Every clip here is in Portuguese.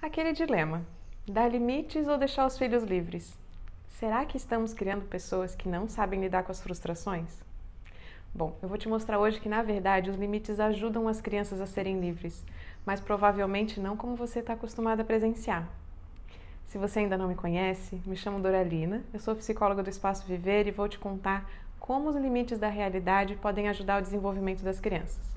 Aquele dilema: dar limites ou deixar os filhos livres? Será que estamos criando pessoas que não sabem lidar com as frustrações? Bom, eu vou te mostrar hoje que, na verdade, os limites ajudam as crianças a serem livres, mas provavelmente não como você está acostumado a presenciar. Se você ainda não me conhece, me chamo Doralina, eu sou psicóloga do Espaço Viver e vou te contar como os limites da realidade podem ajudar o desenvolvimento das crianças.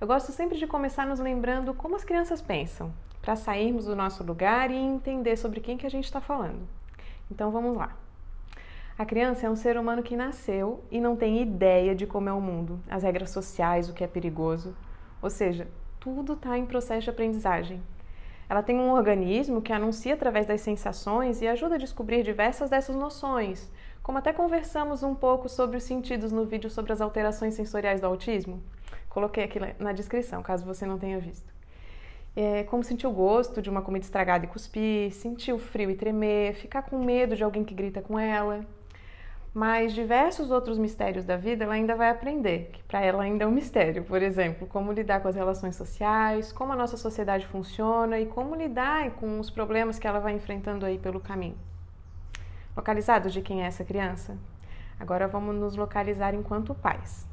Eu gosto sempre de começar nos lembrando como as crianças pensam, para sairmos do nosso lugar e entender sobre quem que a gente está falando. Então vamos lá. A criança é um ser humano que nasceu e não tem ideia de como é o mundo, as regras sociais, o que é perigoso. Ou seja, tudo está em processo de aprendizagem. Ela tem um organismo que anuncia através das sensações e ajuda a descobrir diversas dessas noções, como até conversamos um pouco sobre os sentidos no vídeo sobre as alterações sensoriais do autismo. Coloquei aqui na descrição, caso você não tenha visto. Como sentir o gosto de uma comida estragada e cuspir, sentir o frio e tremer, ficar com medo de alguém que grita com ela. Mas diversos outros mistérios da vida ela ainda vai aprender, que para ela ainda é um mistério. Por exemplo, como lidar com as relações sociais, como a nossa sociedade funciona e como lidar com os problemas que ela vai enfrentando aí pelo caminho. Localizado de quem é essa criança? Agora vamos nos localizar enquanto pais.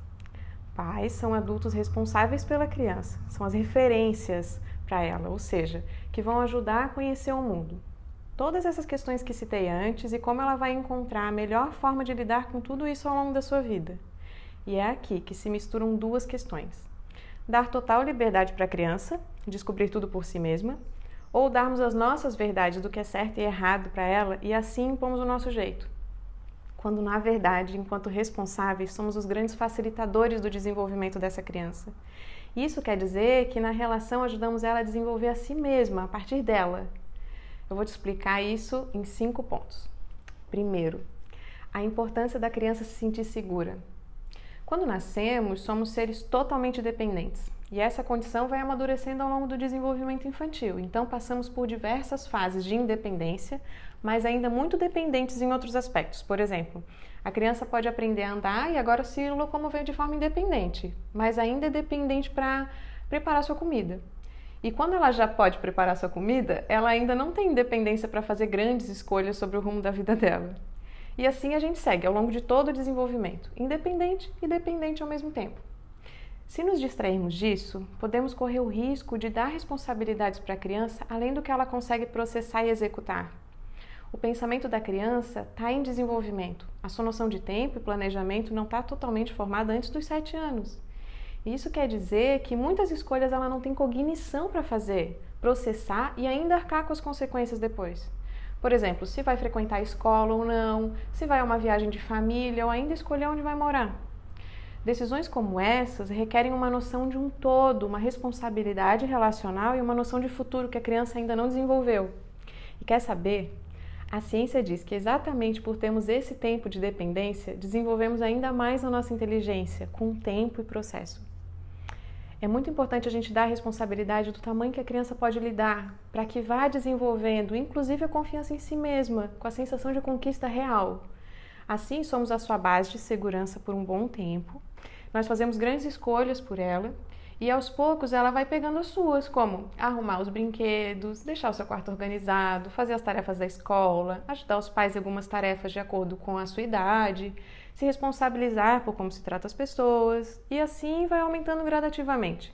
Pais são adultos responsáveis pela criança, são as referências para ela, ou seja, que vão ajudar a conhecer o mundo. Todas essas questões que citei antes e como ela vai encontrar a melhor forma de lidar com tudo isso ao longo da sua vida. E é aqui que se misturam duas questões: dar total liberdade para a criança, descobrir tudo por si mesma, ou darmos as nossas verdades do que é certo e errado para ela e assim impomos o nosso jeito. Quando, na verdade, enquanto responsáveis, somos os grandes facilitadores do desenvolvimento dessa criança. Isso quer dizer que na relação ajudamos ela a desenvolver a si mesma, a partir dela. Eu vou te explicar isso em 5 pontos. Primeiro, a importância da criança se sentir segura. Quando nascemos, somos seres totalmente dependentes. E essa condição vai amadurecendo ao longo do desenvolvimento infantil. Então, passamos por diversas fases de independência, mas ainda muito dependentes em outros aspectos. Por exemplo, a criança pode aprender a andar e agora se locomover de forma independente, mas ainda é dependente para preparar sua comida. E quando ela já pode preparar sua comida, ela ainda não tem independência para fazer grandes escolhas sobre o rumo da vida dela. E assim a gente segue ao longo de todo o desenvolvimento, independente e dependente ao mesmo tempo. Se nos distrairmos disso, podemos correr o risco de dar responsabilidades para a criança além do que ela consegue processar e executar. O pensamento da criança está em desenvolvimento. A sua noção de tempo e planejamento não está totalmente formada antes dos 7 anos. Isso quer dizer que muitas escolhas ela não tem cognição para fazer, processar e ainda arcar com as consequências depois. Por exemplo, se vai frequentar a escola ou não, se vai a uma viagem de família ou ainda escolher onde vai morar. Decisões como essas requerem uma noção de um todo, uma responsabilidade relacional e uma noção de futuro que a criança ainda não desenvolveu. E quer saber? A ciência diz que exatamente por termos esse tempo de dependência, desenvolvemos ainda mais a nossa inteligência, com tempo e processo. É muito importante a gente dar a responsabilidade do tamanho que a criança pode lidar, para que vá desenvolvendo, inclusive a confiança em si mesma, com a sensação de conquista real. Assim, somos a sua base de segurança por um bom tempo, nós fazemos grandes escolhas por ela e aos poucos ela vai pegando as suas, como arrumar os brinquedos, deixar o seu quarto organizado, fazer as tarefas da escola, ajudar os pais em algumas tarefas de acordo com a sua idade, se responsabilizar por como se trata as pessoas e assim vai aumentando gradativamente.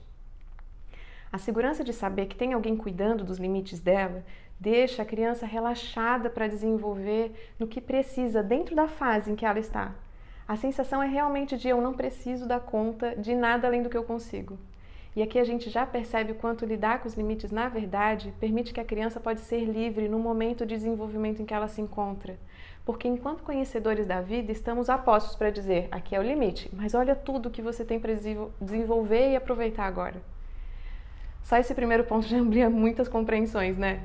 A segurança de saber que tem alguém cuidando dos limites dela deixa a criança relaxada para desenvolver no que precisa dentro da fase em que ela está. A sensação é realmente de eu não preciso dar conta de nada além do que eu consigo. E aqui a gente já percebe o quanto lidar com os limites, na verdade, permite que a criança pode ser livre no momento de desenvolvimento em que ela se encontra. Porque enquanto conhecedores da vida, estamos apostos para dizer, aqui é o limite, mas olha tudo que você tem para desenvolver e aproveitar agora. Só esse primeiro ponto já amplia muitas compreensões, né?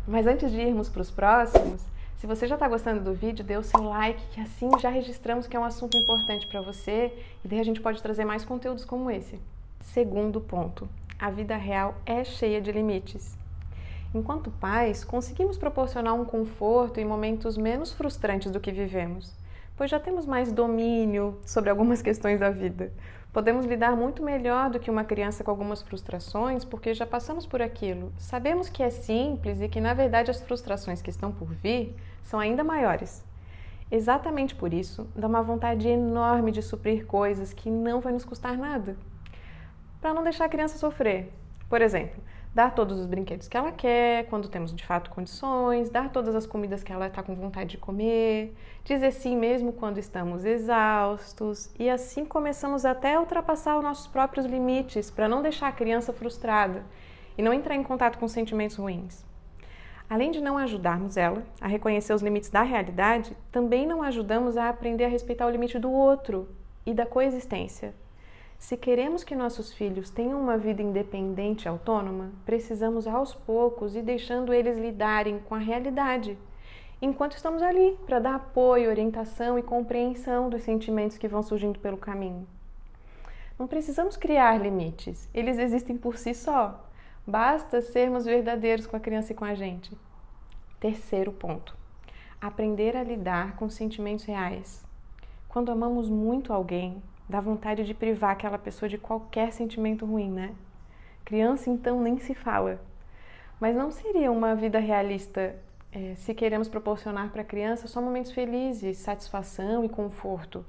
Mas antes de irmos para os próximos, se você já está gostando do vídeo, dê o seu like, que assim já registramos que é um assunto importante para você e daí a gente pode trazer mais conteúdos como esse. Segundo ponto, a vida real é cheia de limites. Enquanto pais, conseguimos proporcionar um conforto em momentos menos frustrantes do que vivemos, pois já temos mais domínio sobre algumas questões da vida. Podemos lidar muito melhor do que uma criança com algumas frustrações, porque já passamos por aquilo. Sabemos que é simples e que, na verdade, as frustrações que estão por vir são ainda maiores. Exatamente por isso, dá uma vontade enorme de suprir coisas que não vai nos custar nada, para não deixar a criança sofrer. Por exemplo, dar todos os brinquedos que ela quer, quando temos de fato condições, dar todas as comidas que ela está com vontade de comer, dizer sim mesmo quando estamos exaustos, e assim começamos até a ultrapassar os nossos próprios limites para não deixar a criança frustrada e não entrar em contato com sentimentos ruins. Além de não ajudarmos ela a reconhecer os limites da realidade, também não ajudamos a aprender a respeitar o limite do outro e da coexistência. Se queremos que nossos filhos tenham uma vida independente e autônoma, precisamos aos poucos ir deixando eles lidarem com a realidade, enquanto estamos ali para dar apoio, orientação e compreensão dos sentimentos que vão surgindo pelo caminho. Não precisamos criar limites, eles existem por si só. Basta sermos verdadeiros com a criança e com a gente. Terceiro ponto: aprender a lidar com sentimentos reais. Quando amamos muito alguém, dá vontade de privar aquela pessoa de qualquer sentimento ruim, né? Criança, então, nem se fala. Mas não seria uma vida realista se queremos proporcionar para a criança só momentos felizes, satisfação e conforto.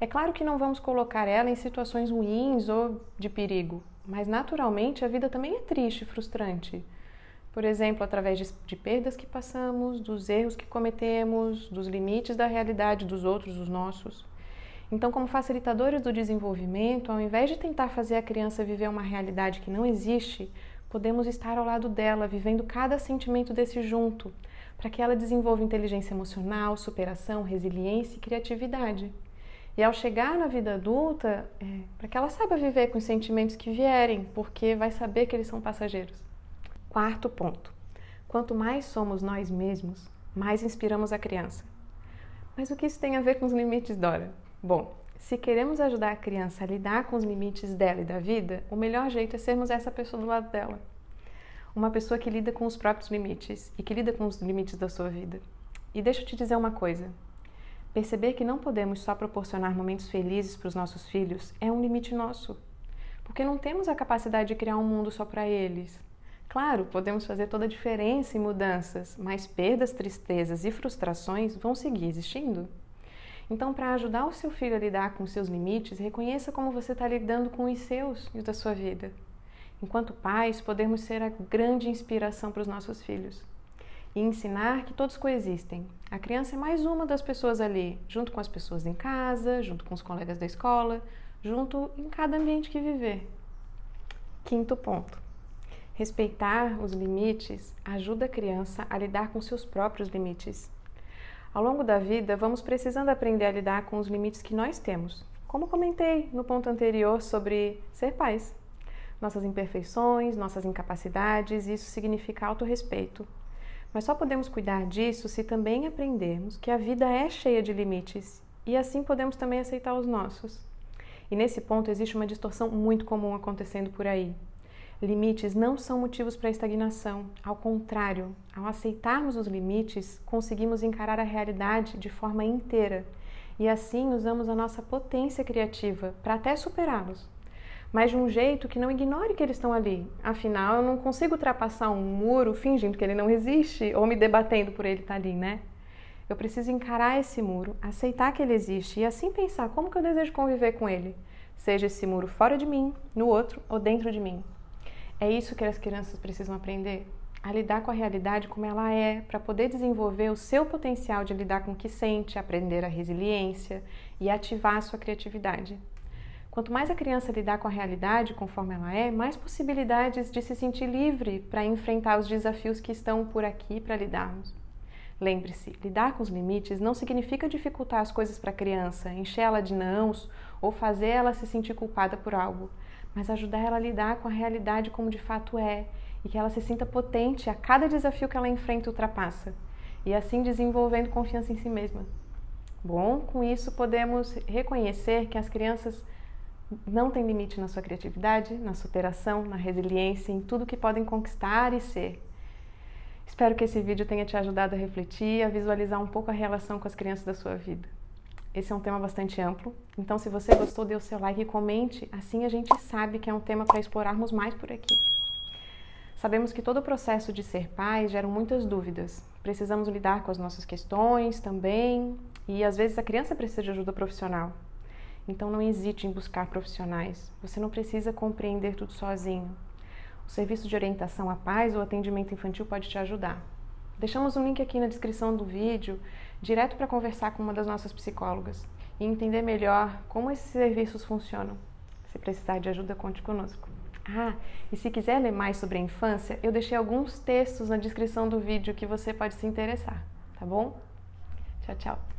É claro que não vamos colocar ela em situações ruins ou de perigo, mas naturalmente a vida também é triste e frustrante. Por exemplo, através de perdas que passamos, dos erros que cometemos, dos limites da realidade dos outros, dos nossos. Então, como facilitadores do desenvolvimento, ao invés de tentar fazer a criança viver uma realidade que não existe, podemos estar ao lado dela, vivendo cada sentimento desse junto, para que ela desenvolva inteligência emocional, superação, resiliência e criatividade. E ao chegar na vida adulta, para que ela saiba viver com os sentimentos que vierem, porque vai saber que eles são passageiros. Quarto ponto: quanto mais somos nós mesmos, mais inspiramos a criança. Mas o que isso tem a ver com os limites, Dora? Bom, se queremos ajudar a criança a lidar com os limites dela e da vida, o melhor jeito é sermos essa pessoa do lado dela. Uma pessoa que lida com os próprios limites e que lida com os limites da sua vida. E deixa eu te dizer uma coisa. Perceber que não podemos só proporcionar momentos felizes para os nossos filhos é um limite nosso, porque não temos a capacidade de criar um mundo só para eles. Claro, podemos fazer toda a diferença em mudanças, mas perdas, tristezas e frustrações vão seguir existindo. Então, para ajudar o seu filho a lidar com os seus limites, reconheça como você está lidando com os seus e os da sua vida. Enquanto pais, podemos ser a grande inspiração para os nossos filhos. E ensinar que todos coexistem. A criança é mais uma das pessoas ali, junto com as pessoas em casa, junto com os colegas da escola, junto em cada ambiente que viver. Quinto ponto: respeitar os limites ajuda a criança a lidar com seus próprios limites. Ao longo da vida, vamos precisando aprender a lidar com os limites que nós temos, como comentei no ponto anterior sobre ser pais. Nossas imperfeições, nossas incapacidades, isso significa autorrespeito. Mas só podemos cuidar disso se também aprendermos que a vida é cheia de limites e assim podemos também aceitar os nossos. E nesse ponto existe uma distorção muito comum acontecendo por aí. Limites não são motivos para estagnação. Ao contrário, ao aceitarmos os limites, conseguimos encarar a realidade de forma inteira e assim usamos a nossa potência criativa para até superá-los. Mas de um jeito que não ignore que eles estão ali. Afinal, eu não consigo ultrapassar um muro fingindo que ele não existe ou me debatendo por ele estar ali, né? Eu preciso encarar esse muro, aceitar que ele existe e assim pensar como que eu desejo conviver com ele. Seja esse muro fora de mim, no outro ou dentro de mim. É isso que as crianças precisam aprender, a lidar com a realidade como ela é, para poder desenvolver o seu potencial de lidar com o que sente, aprender a resiliência e ativar a sua criatividade. Quanto mais a criança lidar com a realidade conforme ela é, mais possibilidades de se sentir livre para enfrentar os desafios que estão por aqui para lidarmos. Lembre-se, lidar com os limites não significa dificultar as coisas para a criança, encher ela de nãos ou fazer ela se sentir culpada por algo, mas ajudar ela a lidar com a realidade como de fato é e que ela se sinta potente a cada desafio que ela enfrenta e ultrapassa, e assim desenvolvendo confiança em si mesma. Bom, com isso podemos reconhecer que as crianças não têm limite na sua criatividade, na superação, na resiliência, em tudo que podem conquistar e ser. Espero que esse vídeo tenha te ajudado a refletir, a visualizar um pouco a relação com as crianças da sua vida. Esse é um tema bastante amplo, então se você gostou, dê o seu like e comente, assim a gente sabe que é um tema para explorarmos mais por aqui. Sabemos que todo o processo de ser pai gera muitas dúvidas. Precisamos lidar com as nossas questões também, e às vezes a criança precisa de ajuda profissional. Então não hesite em buscar profissionais. Você não precisa compreender tudo sozinho. O serviço de orientação à pais ou atendimento infantil pode te ajudar. Deixamos um link aqui na descrição do vídeo, direto para conversar com uma das nossas psicólogas e entender melhor como esses serviços funcionam. Se precisar de ajuda, conte conosco. E se quiser ler mais sobre a infância, eu deixei alguns textos na descrição do vídeo que você pode se interessar, tá bom? Tchau, tchau!